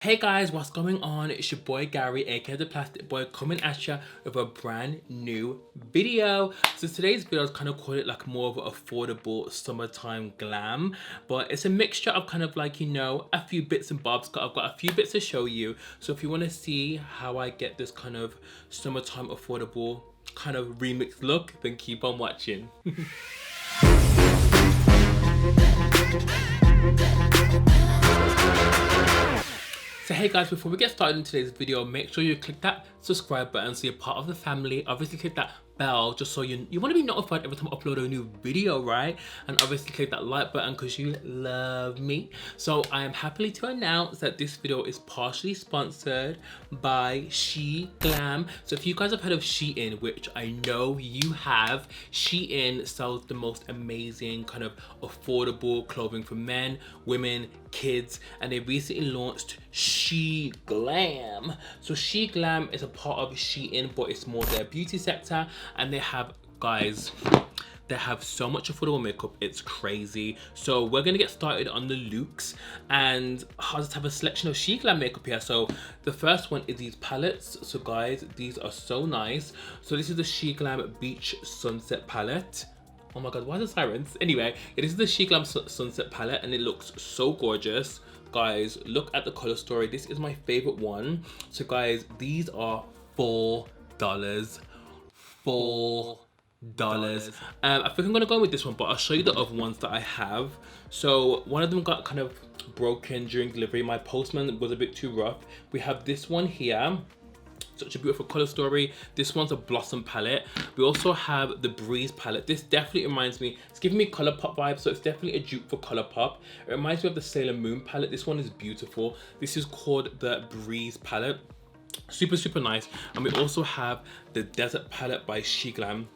Hey guys, what's going on? It's your boy Gary, aka the Plastic Boy, coming at you with a brand new video. So today's video is kind of call it like more of an affordable summertime glam, but it's a mixture of kind of like, you know, a few bits and bobs. I've got a few bits to show you. So if you want to see how I get this kind of summertime affordable kind of remix look, then keep on watching. So hey guys, before we get started in today's video, make sure you click that subscribe button so you're part of the family. Obviously click that bell just so you want to be notified every time I upload a new video, right? And obviously click that like button because you love me. So I am happy to announce that this video is partially sponsored by SheGlam. So if you guys have heard of Shein, which I know you have, Shein sells the most amazing kind of affordable clothing for men, women, kids, and they recently launched SheGlam. So SheGlam is a part of Shein, but it's more their beauty sector, and they have, guys, they have so much affordable makeup, it's crazy. So we're gonna get started on the looks, and I just have a selection of SheGlam makeup here. So the first one is these palettes. So guys, these are so nice. So this is the SheGlam Beach Sunset palette. Oh my god, why are the sirens? Anyway, this is the SheGlam Sunset palette, and it looks so gorgeous. Guys, look at the color story. This is my favorite one. So guys, these are $4. $4. I think I'm gonna go with this one, but I'll show you the other ones that I have. So one of them got kind of broken during delivery. My postman was a bit too rough. We have this one here. Such a beautiful color story. This one's a Blossom palette. We also have the Breeze palette. This definitely reminds me, it's giving me Colourpop vibes, so it's definitely a dupe for Colourpop. It reminds me of the Sailor Moon palette. This one is beautiful. This is called the Breeze palette. Super nice. And we also have the Desert palette by SheGlam.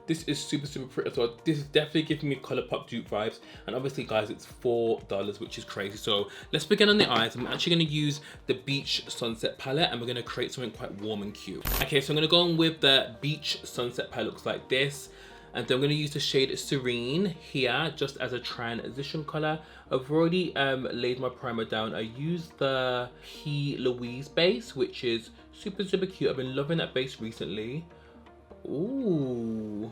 This is super pretty as well. This is definitely giving me Colourpop dupe vibes, and obviously guys, it's $4, which is crazy. So let's begin on the eyes. I'm actually going to use the Beach Sunset palette, and we're going to create something quite warm and cute. Okay, so I'm going to go on with the Beach Sunset palette. Looks like this, and then I'm going to use the shade Serene here just as a transition color. I've already laid my primer down. I used the P. Louise base, which is super cute. I've been loving that base recently. Ooh,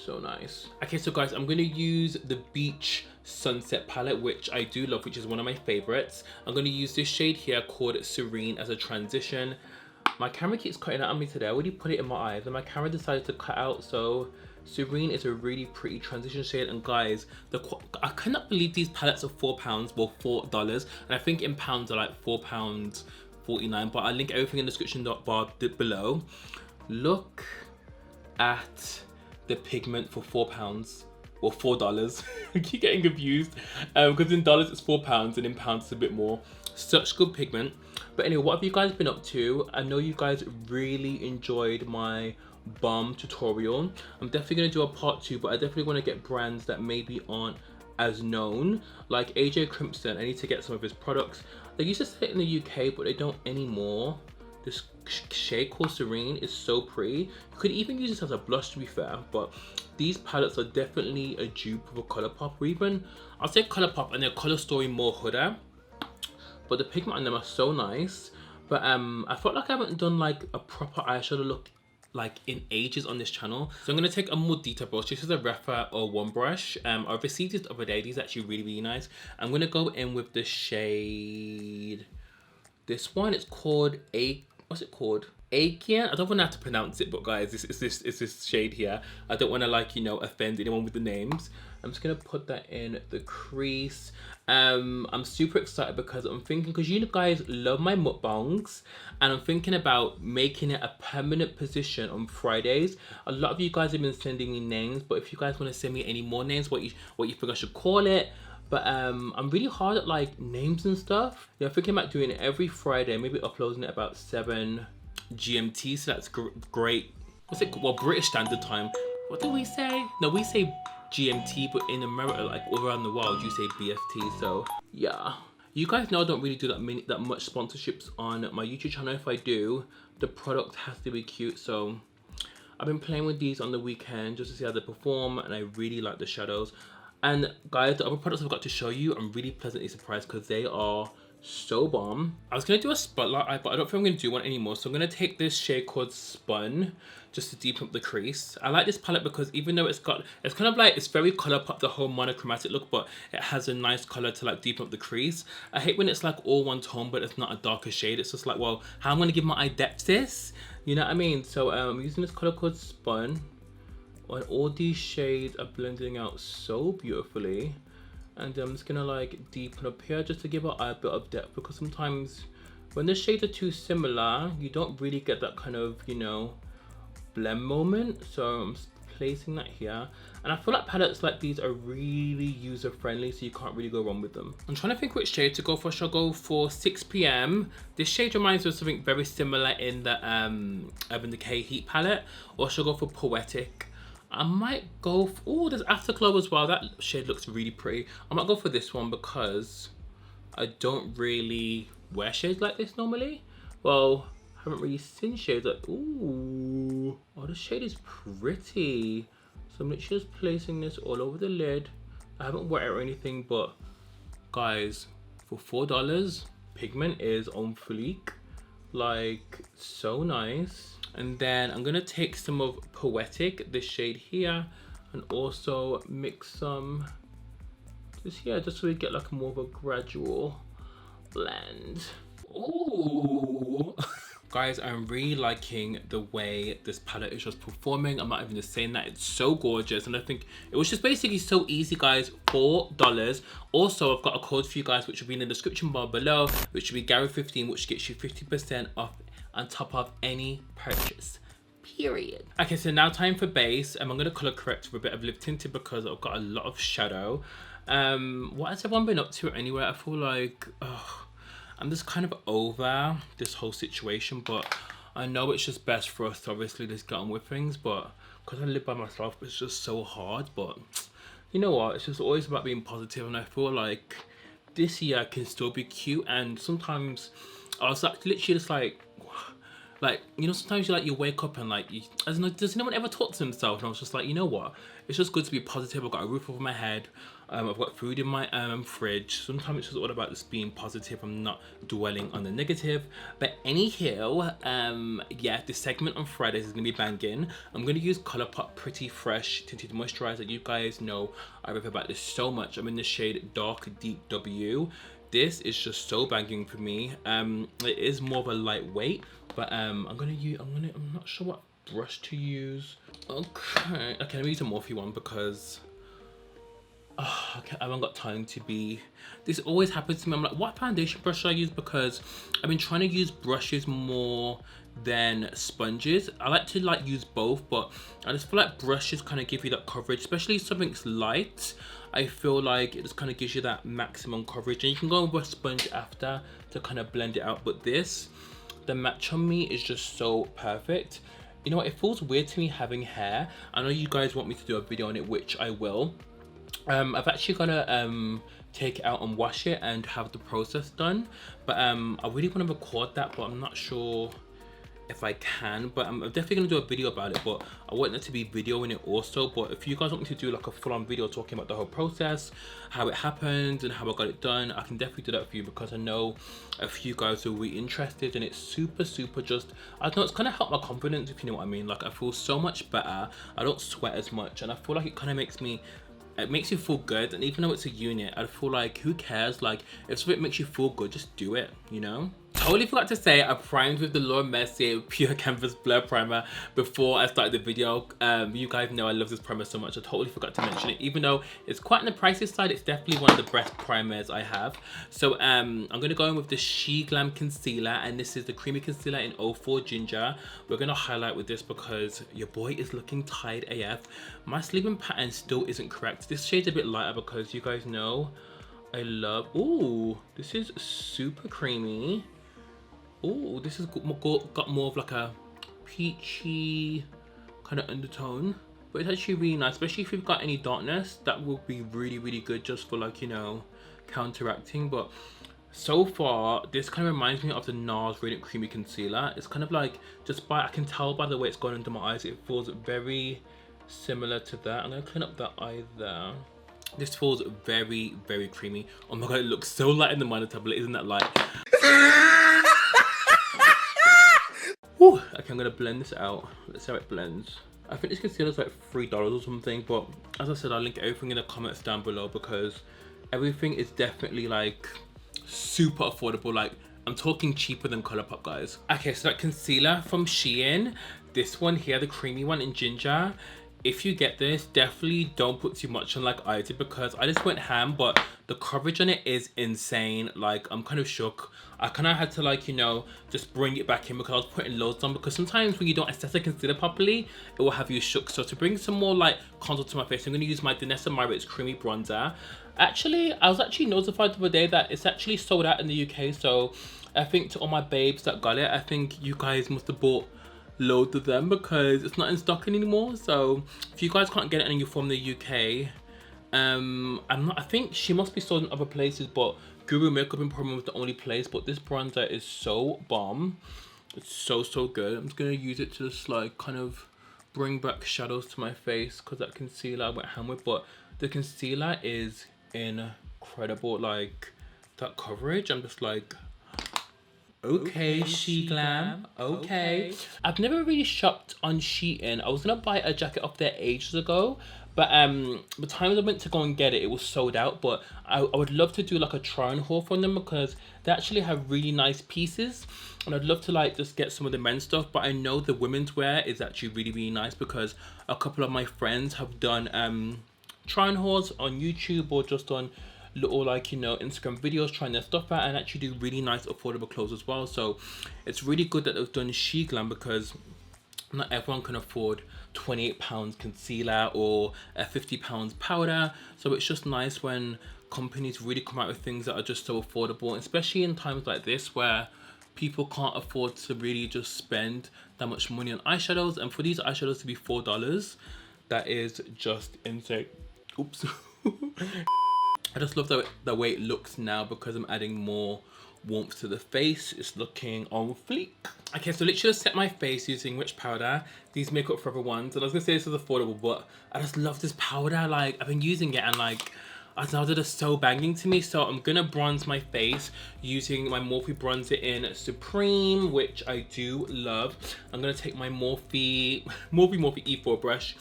so nice. Okay, so guys, I'm gonna use the Beach Sunset palette, which I do love, which is one of my favorites. I'm gonna use this shade here called Serene as a transition. My camera keeps cutting out on me today. I already put it in my eyes and my camera decided to cut out. So Serene is a really pretty transition shade. And guys, I cannot believe these palettes are £4, well $4, and I think in pounds are like £4.49, but I'll link everything in the description bar below. Look at the pigment for £4, or $4. I keep getting confused because in dollars it's £4 and in pounds it's a bit more. Such good pigment. But anyway, what have you guys been up to? I know you guys really enjoyed my balm tutorial. I'm definitely going to do a part 2, but I definitely want to get brands that maybe aren't as known, like AJ Crimson. I need to get some of his products. They used to sell it in the UK, but they don't anymore. This shade called Serene is so pretty. You could even use this as a blush, to be fair, but these palettes are definitely a dupe of a Colourpop, or even I'll say Colourpop and their color story more hooded, but the pigment on them are so nice. But I felt like I haven't done like a proper eyeshadow look like in ages on this channel, so I'm going to take a more detailed brush. This is a Refa or one brush. I received this the other day. These are actually really nice. I'm going to go in with the shade, this one, it's called what's it called? Akia? I don't want to have to pronounce it, but guys, it's this shade here. I don't want to, like, you know, offend anyone with the names. I'm just gonna put that in the crease. I'm super excited because I'm thinking, because you guys love my mukbangs, and I'm thinking about making it a permanent position on Fridays. A lot of you guys have been sending me names, but if you guys want to send me any more names, what you think I should call it. But I'm really hard at like names and stuff. Yeah, I'm thinking about doing it every Friday, maybe uploading it about 7 GMT, so that's great. What's it called? Well, British Standard Time. What do we say? No, we say GMT, but in America, like all around the world, you say BST. So yeah, you guys know I don't really do that much sponsorships on my YouTube channel. If I do, the product has to be cute. So I've been playing with these on the weekend just to see how they perform, and I really like the shadows. And guys, the other products I've got to show you, I'm really pleasantly surprised because they are So bomb. I was gonna do a spotlight eye, but I don't think I'm gonna do one anymore. So I'm gonna take this shade called Spun just to deepen up the crease. I like this palette because even though it's kind of like, it's very Colourpop, the whole monochromatic look, but it has a nice color to like deepen up the crease. I hate when it's like all one tone, but it's not a darker shade. It's just like, well, how am I gonna give my eye depth to this? You know what I mean? So I'm using this color called Spun. And all these shades are blending out so beautifully. And I'm just gonna like deepen up here just to give our eye a bit of depth, because sometimes when the shades are too similar, you don't really get that kind of, you know, blend moment. So I'm placing that here. And I feel like palettes like these are really user friendly, so you can't really go wrong with them. I'm trying to think which shade to go for. Shall I go for 6 PM? This shade reminds me of something very similar in the Urban Decay Heat palette, or shall I go for Poetic? I might go for, oh, there's Afterglow as well. That shade looks really pretty. I might go for this one because I don't really wear shades like this normally. Well, I haven't really seen shades like, ooh. Oh, this shade is pretty. So I'm literally just placing this all over the lid. I haven't wet it or anything, but guys, for $4, pigment is on fleek. Like, so nice. And then I'm gonna take some of Poetic, this shade here, and also mix some just here, just so we get like more of a gradual blend. Ooh. Guys, I'm really liking the way this palette is just performing. I'm not even just saying that, it's so gorgeous. And I think it was just basically so easy, guys. $4. Also, I've got a code for you guys, which will be in the description bar below, which will be Gary15, which gets you 50% off on top of any purchase, period. Okay, so now time for base. I'm gonna color correct with a bit of lip tinted because I've got a lot of shadow. What has everyone been up to anyway? I feel like, I'm just kind of over this whole situation, but I know it's just best for us to obviously just get on with things, but because I live by myself, it's just so hard. But you know what? It's just always about being positive, and I feel like this year can still be cute. And sometimes I was like literally just like, you know, sometimes you wake up and like, does no one ever talk to themselves? And I was just like, you know what? It's just good to be positive. I've got a roof over my head. I've got food in my fridge. Sometimes it's just all about just being positive. I'm not dwelling on the negative. But anyhow, yeah, this segment on Fridays is gonna be banging. I'm gonna use Colourpop Pretty Fresh Tinted Moisturiser. You guys know I rave about this so much. I'm in the shade Dark Deep W. This is just so banging for me. It is more of a lightweight, but I'm not sure what brush to use. Okay, let me use a Morphe one because okay, I haven't got time to be. This always happens to me. I'm like, what foundation brush should I use? Because I've been trying to use brushes more than sponges. I like to like use both, but I just feel like brushes kind of give you that coverage, especially if something's light. I feel like it just kind of gives you that maximum coverage, and you can go with a sponge after to kind of blend it out. But this, the match on me is just so perfect. You know what, it feels weird to me having hair. I know you guys want me to do a video on it, which I will. I've actually gotta take it out and wash it and have the process done, but I really want to record that, but I'm not sure if I can. But I'm definitely gonna do a video about it, but I want it to be videoing it also. But if you guys want me to do like a full-on video talking about the whole process, how it happened and how I got it done, I can definitely do that for you, because I know a few guys are really interested, and it's super just, I don't know, it's kind of helped my confidence, if you know what I mean. Like, I feel so much better. I don't sweat as much, and I feel like it kind of makes you feel good. And even though it's a unit, I feel like, who cares? Like, if something makes you feel good, just do it, you know? Totally forgot to say, I primed with the Laura Mercier Pure Canvas Blur Primer before I started the video. You guys know I love this primer so much. I totally forgot to mention it. Even though it's quite on the pricey side, it's definitely one of the best primers I have. So I'm going to go in with the She Glam Concealer, and this is the Creamy Concealer in 04 Ginger. We're going to highlight with this because your boy is looking tired AF. My sleeping pattern still isn't correct. This shade's a bit lighter because you guys know I love, ooh, this is super creamy. Oh, this has got more of like a peachy kind of undertone, but it's actually really nice, especially if you've got any darkness. That will be really good just for, like, you know, counteracting. But so far, this kind of reminds me of the NARS Radiant Creamy Concealer. It's kind of like, I can tell by the way it's going under my eyes, it feels very similar to that. I'm gonna clean up that eye there. This feels very, very creamy. Oh my god, it looks so light in the monitor, but isn't that light? Whew. Okay, I'm gonna blend this out. Let's see how it blends. I think this concealer's like $3 or something, but as I said, I'll link everything in the comments down below because everything is definitely like super affordable. Like, I'm talking cheaper than Colourpop, guys. Okay, so that concealer from Shein, this one here, the creamy one in ginger. If you get this, definitely don't put too much on like I did because I just went ham, but the coverage on it is insane. Like, I'm kind of shook. I kind of had to like, you know, just bring it back in because I was putting loads on, because sometimes when you don't assess a concealer properly, it will have you shook. So to bring some more like contour to my face, I'm going to use my Danessa Myricks Creamy Bronzer. Actually, I was actually notified the other day that it's actually sold out in the UK. So I think to all my babes that got it, I think you guys must have bought loads of them because it's not in stock anymore. So if you guys can't get it and you're from the UK, I think she must be sold in other places, but Guru Makeup in Problem was the only place. But this bronzer is so bomb. It's so good. I'm just gonna use it to just like kind of bring back shadows to my face because that concealer I went ham with, but the concealer is incredible. Like, that coverage, I'm just like, okay, SheGlam, okay. I've never really shopped on Shein. I was gonna buy a jacket off there ages ago, but the times I went to go and get it, it was sold out. But I would love to do like a try on haul from them because they actually have really nice pieces, and I'd love to like just get some of the men's stuff. But I know the women's wear is actually really nice because a couple of my friends have done try on hauls on YouTube or just on little like, you know, Instagram videos trying their stuff out and actually do really nice affordable clothes as well. So it's really good that they've done SheGlam because not everyone can afford £28 concealer or a £50 powder. So it's just nice when companies really come out with things that are just so affordable, especially in times like this where people can't afford to really just spend that much money on eyeshadows. And for these eyeshadows to be $4, that is just insane. Oops. I just love the way it looks now because I'm adding more warmth to the face. It's looking on fleek. Okay, so literally just set my face using which powder? These Makeup Forever ones. And I was gonna say this is affordable, but I just love this powder. Like, I've been using it and like, I know that it's so banging to me. So I'm gonna bronze my face using my Morphe bronzer in Supreme, which I do love. I'm gonna take my Morphe E4 brush.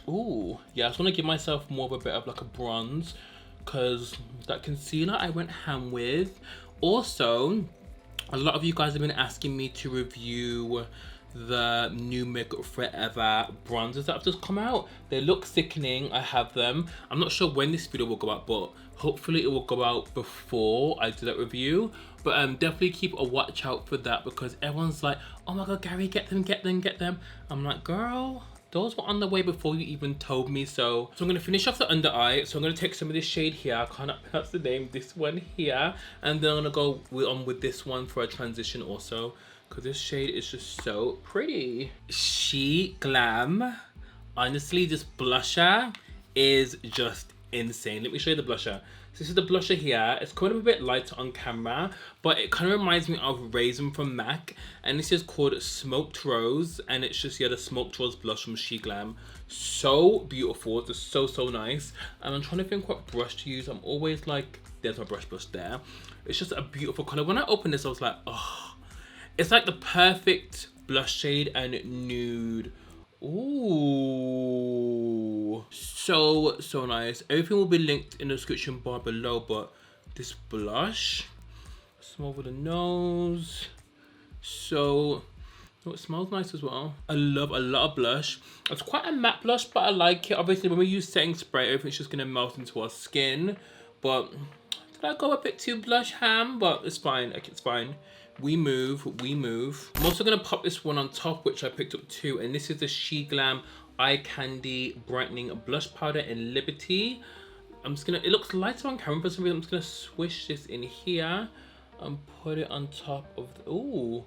Ooh, yeah, I just wanna give myself more of a bit of like a bronze, because that concealer I went ham with. Also, a lot of you guys have been asking me to review the new Makeup Forever bronzers that have just come out. They look sickening. I have them. I'm not sure when this video will go out, but hopefully it will go out before I do that review. But definitely keep a watch out for that because everyone's like, oh my god, Gary, get them. I'm like, girl, those were on the way before you even told me. So I'm gonna finish off the under eye. So I'm gonna take some of this shade here. I cannot pronounce the name. This one here, and then I'm gonna go on with this one for a transition also, because this shade is just so pretty. SheGlam. Honestly, this blusher is just insane. Let me show you the blusher. So this is the blusher here. It's kind of a bit lighter on camera, but it kind of reminds me of Raisin from MAC. And this is called Smoked Rose. And it's just, yeah, the Smoked Rose blush from SheGlam. So beautiful. It's so nice. And I'm trying to think what brush to use. I'm always like, there's my brush there. It's just a beautiful color. When I opened this, I was like, oh, it's like the perfect blush shade and nude. Ooh, so nice. Everything will be linked in the description bar below, but this blush, small over the nose, so oh, it smells nice as well. I love a lot of blush. It's quite a matte blush, but I like it. Obviously when we use setting spray, everything's just gonna melt into our skin, but did I go a bit too blush ham? But it's fine. Okay, it's fine. We move. I'm also gonna pop this one on top, which I picked up too, and this is the SheGlam Eye Candy Brightening Blush Powder in Liberty. I'm just gonna, it looks lighter on camera for some reason. I'm just gonna swish this in here and put it on top of the, ooh,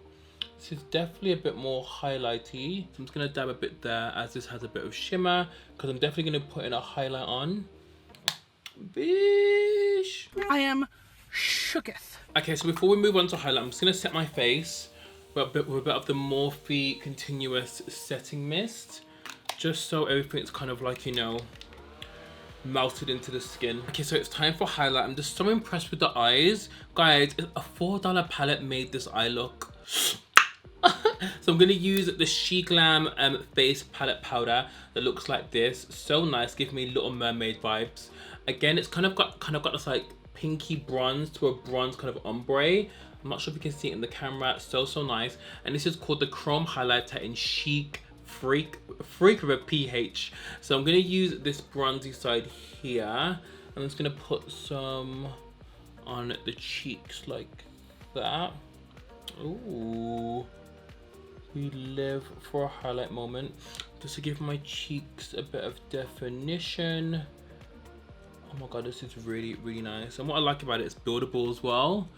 this is definitely a bit more highlighty. So I'm just gonna dab a bit there as this has a bit of shimmer, because I'm definitely gonna put in a highlight on. Bish! I am shooketh. Okay, so before we move on to highlight, I'm just gonna set my face with a bit of the Morphe Continuous Setting Mist, just so everything's kind of like, you know, melted into the skin. Okay, so it's time for highlight. I'm just so impressed with the eyes. Guys, a $4 palette made this eye look. So I'm gonna use the She Glam face palette powder that looks like this. So nice, give me Little Mermaid vibes. Again, it's kind of got this like pinky bronze to a bronze kind of ombre. I'm not sure if you can see it in the camera. So nice. And this is called the Chrome Highlighter in Chic Freak with a PH. So I'm gonna use this bronzy side here. I'm just gonna put some on the cheeks like that. Ooh, we live for a highlight moment, just to give my cheeks a bit of definition. Oh my god, this is really nice. And what I like about it is buildable as well.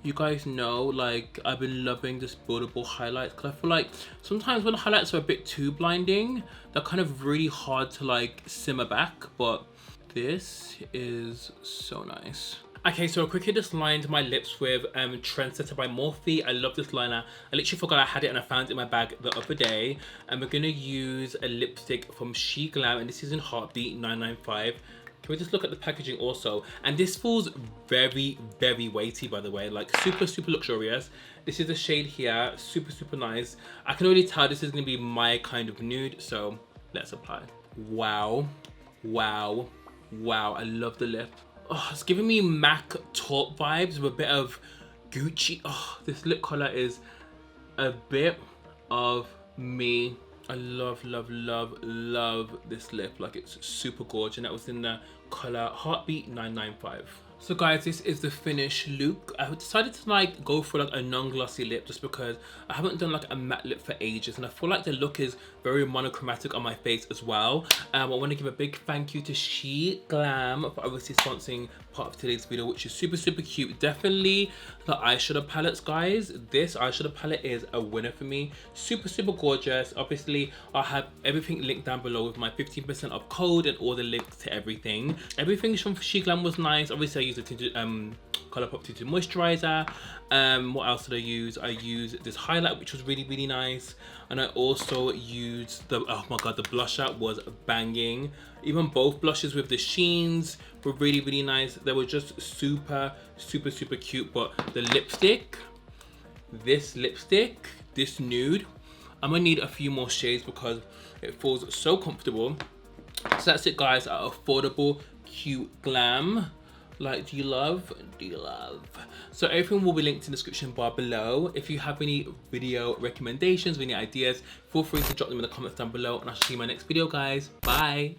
You guys know, like, I've been loving this buildable highlights because I feel like sometimes when highlights are a bit too blinding, they're kind of really hard to like simmer back, but this is so nice. Okay, so I quickly just lined my lips with Trendsetter by Morphe. I love this liner. I literally forgot I had it and I found it in my bag the other day. And we're gonna use a lipstick from She Glam, and this is in Heartbeat 995. Can we just look at the packaging also? And this feels very weighty, by the way, like super luxurious. This is the shade here, super nice. I can already tell this is gonna be my kind of nude, so let's apply. Wow, I love the lip. Oh, it's giving me MAC taupe vibes with a bit of Gucci. Oh, this lip color is a bit of me. I love this lip. Like, it's super gorgeous, and that was in the color Heartbeat 995. So guys, this is the finished look. I decided to like go for like a non-glossy lip just because I haven't done like a matte lip for ages, and I feel like the look is very monochromatic on my face as well. I want to give a big thank you to She Glam for obviously sponsoring part of today's video, which is super cute. Definitely the eyeshadow palettes, guys. This eyeshadow palette is a winner for me. Super good. Obviously, I'll have everything linked down below with my 15% off code and all the links to everything. Everything from She Glam was nice. Obviously, I used the Tinted Colourpop Tinted Moisturiser. What else did I use? I used this highlight, which was really nice. And I also used the, oh my god, the blusher was banging. Even both blushes with the sheens were really nice. They were just super cute. But the lipstick, this nude, I'm gonna need a few more shades because it feels so comfortable. So that's it, guys. Affordable, cute glam. Like, do you love? So everything will be linked in the description bar below. If you have any video recommendations, any ideas, feel free to drop them in the comments down below, and I'll see you in my next video, guys. Bye.